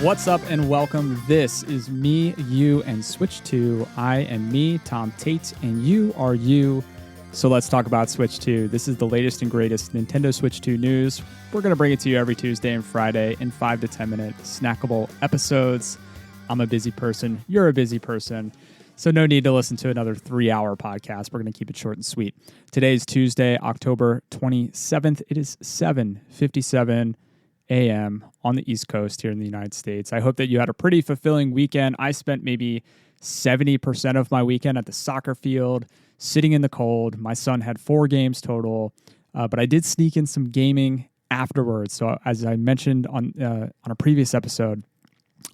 What's up and welcome. This is me, you, and Switch 2. I am me, Tom Tate, and you are you. So let's talk about Switch 2. This is the latest and greatest Nintendo Switch 2 news. We're going to bring it to you every Tuesday and Friday in 5 to 10 minute snackable episodes. I'm a busy person. You're a busy person. So no need to listen to another 3-hour podcast. We're going to keep it short and sweet. Today is Tuesday, October 27th. It is 7:57 a.m. on the East Coast here in the United States. I hope that you had a pretty fulfilling weekend. I spent maybe 70% of my weekend at the soccer field, sitting in the cold. My son had 4 games total, but I did sneak in some gaming afterwards. So as I mentioned on a previous episode,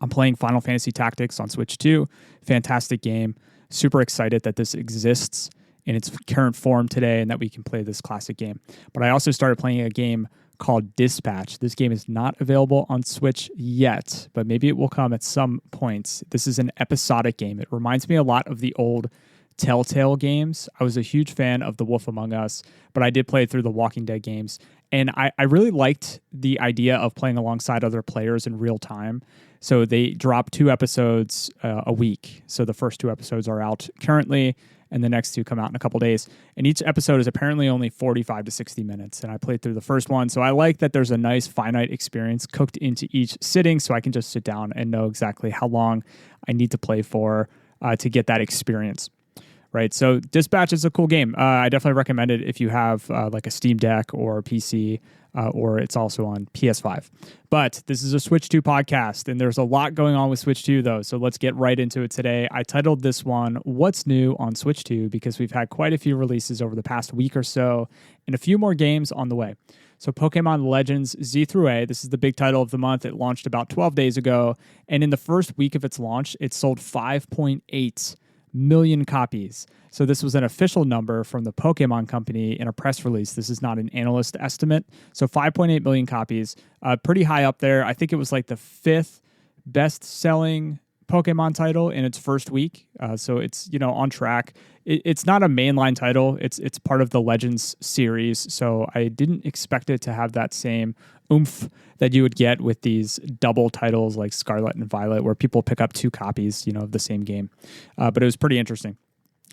I'm playing Final Fantasy Tactics on Switch 2. Fantastic game. Super excited that this exists in its current form today and that we can play this classic game. But I also started playing a game called Dispatch. This game is not available on Switch yet, but maybe it will come at some points. This is an episodic game. It reminds me a lot of the old Telltale games. I was a huge fan of The Wolf Among Us, but I did play through the Walking Dead games. And I really liked the idea of playing alongside other players in real time. So they drop 2 episodes a week. So the first 2 episodes are out currently, and the next 2 come out in a couple days. And each episode is apparently only 45 to 60 minutes. And I played through the first one. So I like that there's a nice finite experience cooked into each sitting, so I can just sit down and know exactly how long I need to play for to get that experience. Right, so Dispatch is a cool game. I definitely recommend it if you have like a Steam Deck or a PC, or it's also on PS5. But this is a Switch 2 podcast, and there's a lot going on with Switch 2, though, so let's get right into it today. I titled this one, What's New on Switch 2, because we've had quite a few releases over the past week or so, and a few more games on the way. So Pokemon Legends Z through A, this is the big title of the month. It launched about 12 days ago, and in the first week of its launch, it sold 5.8 million copies. So this was an official number from the Pokemon Company in a press release. This is not an analyst estimate. So 5.8 million copies, pretty high up there. I think it was like the 5th best-selling Pokemon title in its first week. So it's, on track. It's not a mainline title. It's part of the Legends series. So I didn't expect it to have that same oomph that you would get with these double titles like Scarlet and Violet, where people pick up 2 copies, of the same game. But it was pretty interesting.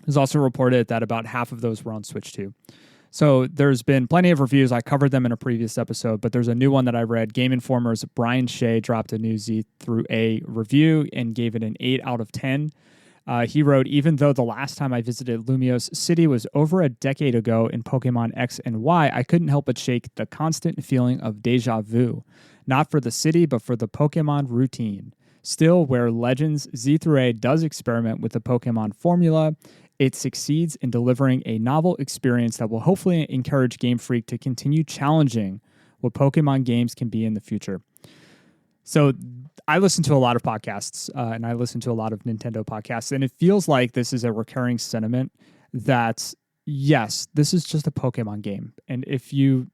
It was also reported that about half of those were on Switch 2. So there's been plenty of reviews. I covered them in a previous episode, but there's a new one that I read. Game Informer's Brian Shea dropped a new Z through A review and gave it an 8 out of 10. He wrote, even though the last time I visited Lumiose City was over a decade ago in Pokemon X and Y, I couldn't help but shake the constant feeling of deja vu. Not for the city, but for the Pokemon routine. Still, where Legends Z through A does experiment with the Pokemon formula, it succeeds in delivering a novel experience that will hopefully encourage Game Freak to continue challenging what Pokemon games can be in the future. So I listen to a lot of podcasts, and I listen to a lot of Nintendo podcasts, and it feels like this is a recurring sentiment that, yes, this is just a Pokemon game. And if you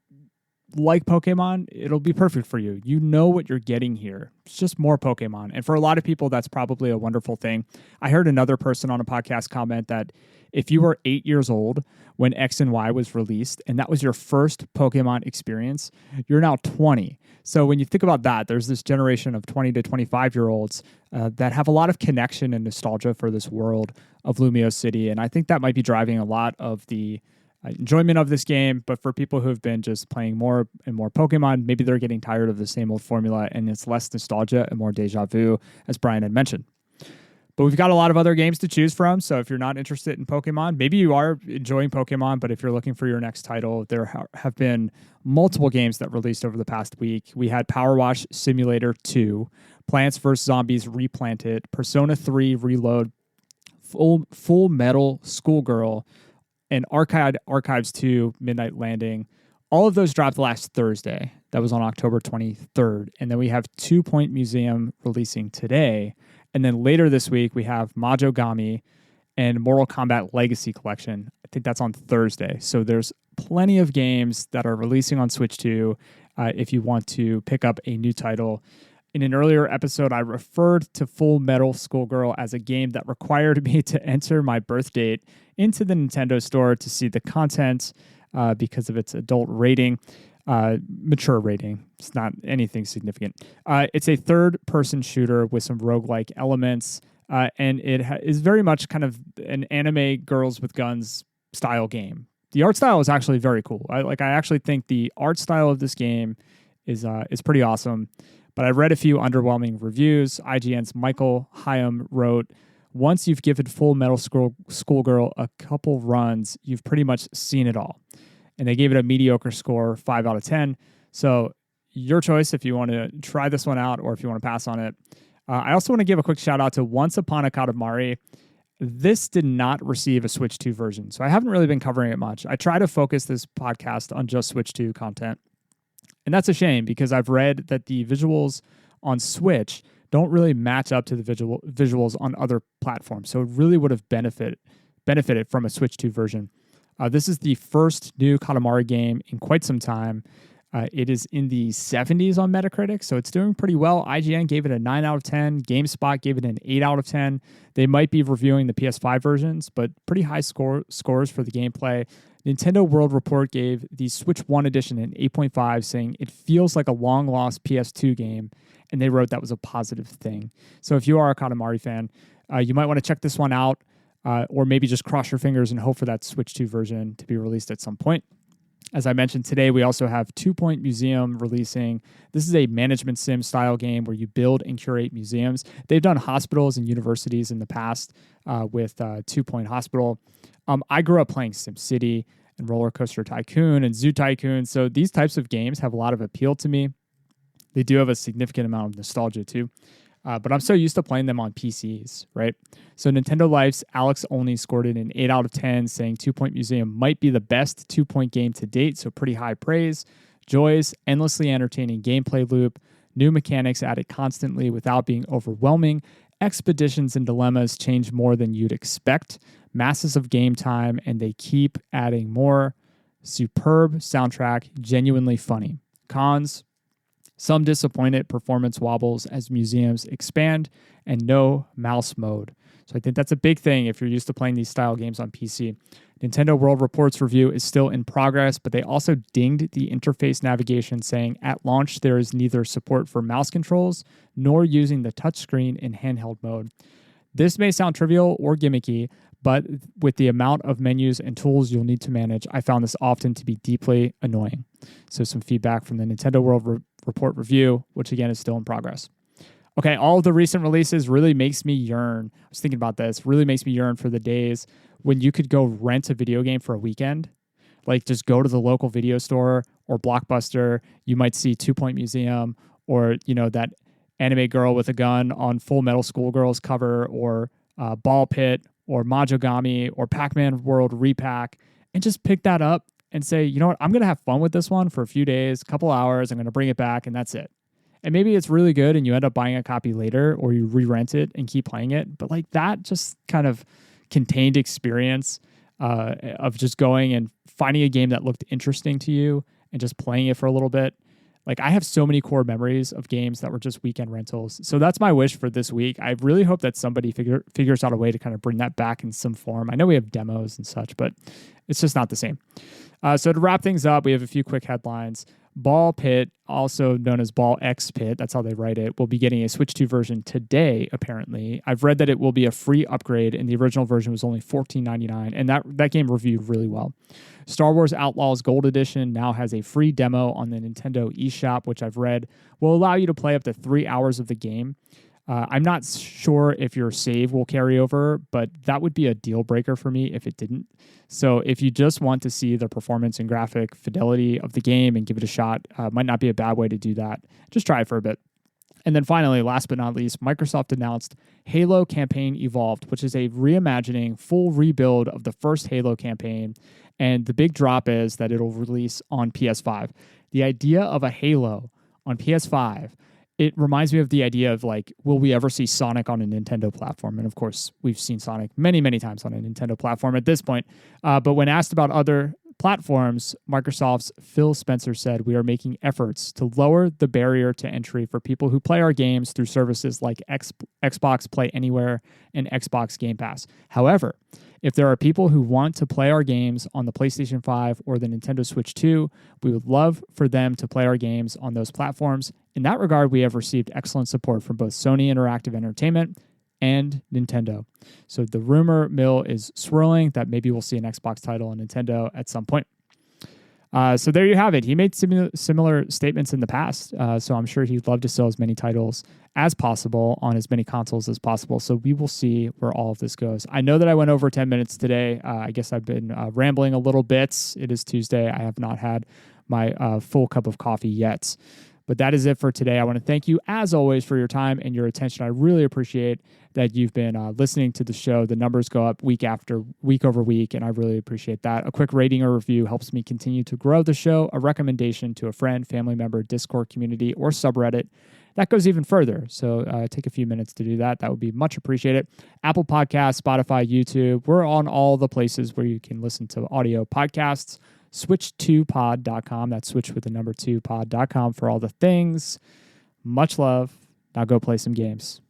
like Pokemon, it'll be perfect for you. You know what you're getting here. It's just more Pokemon. And for a lot of people, that's probably a wonderful thing. I heard another person on a podcast comment that if you were 8 years old when X and Y was released, and that was your first Pokemon experience, you're now 20. So when you think about that, there's this generation of 20 to 25-year-olds that have a lot of connection and nostalgia for this world of Lumiose City. And I think that might be driving a lot of the enjoyment of this game. But for people who have been just playing more and more Pokemon, maybe they're getting tired of the same old formula, and it's less nostalgia and more deja vu, as Brian had mentioned. But we've got a lot of other games to choose from, so if you're not interested in Pokemon, maybe you are enjoying Pokemon, but if you're looking for your next title, there have been multiple games that released over the past week. We had PowerWash Simulator 2, Plants vs. Zombies Replanted, Persona 3 Reload, Full Metal Schoolgirl, and Archives 2 Midnight Landing. All of those dropped last Thursday. That was on October 23rd. And then we have 2 Point Museum releasing today. And then later this week, we have Majogami and Mortal Kombat Legacy Collection. I think that's on Thursday. So there's plenty of games that are releasing on Switch 2 if you want to pick up a new title. In an earlier episode, I referred to Full Metal Schoolgirl as a game that required me to enter my birth date into the Nintendo store to see the content because of its adult rating. Mature rating. It's not anything significant. It's a third-person shooter with some roguelike elements, and it is very much kind of an anime girls with guns style game. The art style is actually very cool. I actually think the art style of this game is pretty awesome. But I read a few underwhelming reviews. IGN's Michael Hyam wrote, "Once you've given Full Metal Schoolgirl a couple runs, you've pretty much seen it all." And they gave it a mediocre score, 5 out of 10. So your choice if you want to try this one out or if you want to pass on it. I also want to give a quick shout out to Once Upon a Katamari. This did not receive a Switch 2 version, so I haven't really been covering it much. I try to focus this podcast on just Switch 2 content. And that's a shame because I've read that the visuals on Switch don't really match up to the visuals on other platforms. So it really would have benefited from a Switch 2 version. This is the first new Katamari game in quite some time. It is in the 70s on Metacritic, so it's doing pretty well. IGN gave it a 9 out of 10. GameSpot gave it an 8 out of 10. They might be reviewing the PS5 versions, but pretty high scores for the gameplay. Nintendo World Report gave the Switch 1 edition an 8.5, saying it feels like a long-lost PS2 game, and they wrote that was a positive thing. So if you are a Katamari fan, you might want to check this one out, or maybe just cross your fingers and hope for that Switch 2 version to be released at some point. As I mentioned today, we also have 2 Point Museum releasing. This is a management sim style game where you build and curate museums. They've done hospitals and universities in the past with 2 Point Hospital. I grew up playing SimCity and Roller Coaster Tycoon and Zoo Tycoon, so these types of games have a lot of appeal to me. They do have a significant amount of nostalgia too. But I'm so used to playing them on PCs, right? So Nintendo Life's Alex Olney scored it an 8 out of 10, saying 2 Point Museum might be the best 2 Point game to date, so pretty high praise. Joy's endlessly entertaining gameplay loop, new mechanics added constantly without being overwhelming, expeditions and dilemmas change more than you'd expect, masses of game time, and they keep adding more. Superb soundtrack, genuinely funny. Cons: some disappointed performance wobbles as museums expand, and no mouse mode. So I think that's a big thing if you're used to playing these style games on PC. Nintendo World Report's review is still in progress, but they also dinged the interface navigation, saying at launch there is neither support for mouse controls nor using the touchscreen in handheld mode. This may sound trivial or gimmicky, but with the amount of menus and tools you'll need to manage, I found this often to be deeply annoying. So some feedback from the Nintendo World Report review, which again is still in progress. Okay, all of the recent releases really makes me yearn. I was thinking about this, really makes me yearn for the days when you could go rent a video game for a weekend. Like just go to the local video store or Blockbuster. You might see 2 Point Museum or, that anime girl with a gun on Full Metal Schoolgirl's cover or Ball Pit or Majogami or Pac-Man World Repack and just pick that up and say, you know what, I'm going to have fun with this one for a few days, a couple hours. I'm going to bring it back and that's it. And maybe it's really good and you end up buying a copy later or you re-rent it and keep playing it. But like that just kind of contained experience of just going and finding a game that looked interesting to you and just playing it for a little bit. Like I have so many core memories of games that were just weekend rentals. So that's my wish for this week. I really hope that somebody figures out a way to kind of bring that back in some form. I know we have demos and such, but it's just not the same. So to wrap things up, we have a few quick headlines. Ball Pit, also known as Ball X Pit, that's how they write it, will be getting a Switch 2 version today, apparently. I've read that it will be a free upgrade, and the original version was only $14.99, and that game reviewed really well. Star Wars Outlaws Gold Edition now has a free demo on the Nintendo eShop, which I've read will allow you to play up to 3 hours of the game. I'm not sure if your save will carry over, but that would be a deal breaker for me if it didn't. So if you just want to see the performance and graphic fidelity of the game and give it a shot, might not be a bad way to do that. Just try it for a bit. And then finally, last but not least, Microsoft announced Halo Campaign Evolved, which is a reimagining, full rebuild of the first Halo campaign. And the big drop is that it'll release on PS5. The idea of a Halo on PS5, it reminds me of the idea of like, will we ever see Sonic on a Nintendo platform? And of course, we've seen Sonic many, many times on a Nintendo platform at this point. But when asked about other platforms, Microsoft's Phil Spencer said, we are making efforts to lower the barrier to entry for people who play our games through services like Xbox Play Anywhere and Xbox Game Pass. However, If there are people who want to play our games on the PlayStation 5 or the Nintendo Switch 2, we would love for them to play our games on those platforms. In that regard, we have received excellent support from both Sony Interactive Entertainment and Nintendo. So the rumor mill is swirling that maybe we'll see an Xbox title on Nintendo at some point. So there you have it. He made similar statements in the past, so I'm sure he'd love to sell as many titles as possible on as many consoles as possible. So we will see where all of this goes. I know that I went over 10 minutes today. I guess I've been rambling a little bit. It is Tuesday. I have not had my full cup of coffee yet. But that is it for today. I want to thank you, as always, for your time and your attention. I really appreciate that you've been listening to the show. The numbers go up week over week, and I really appreciate that. A quick rating or review helps me continue to grow the show. A recommendation to a friend, family member, Discord community, or subreddit, that goes even further. So take a few minutes to do that. That would be much appreciated. Apple Podcasts, Spotify, YouTube. We're on all the places where you can listen to audio podcasts. Switch2pod.com. That's switch with the number 2pod.com for all the things. Much love. Now go play some games.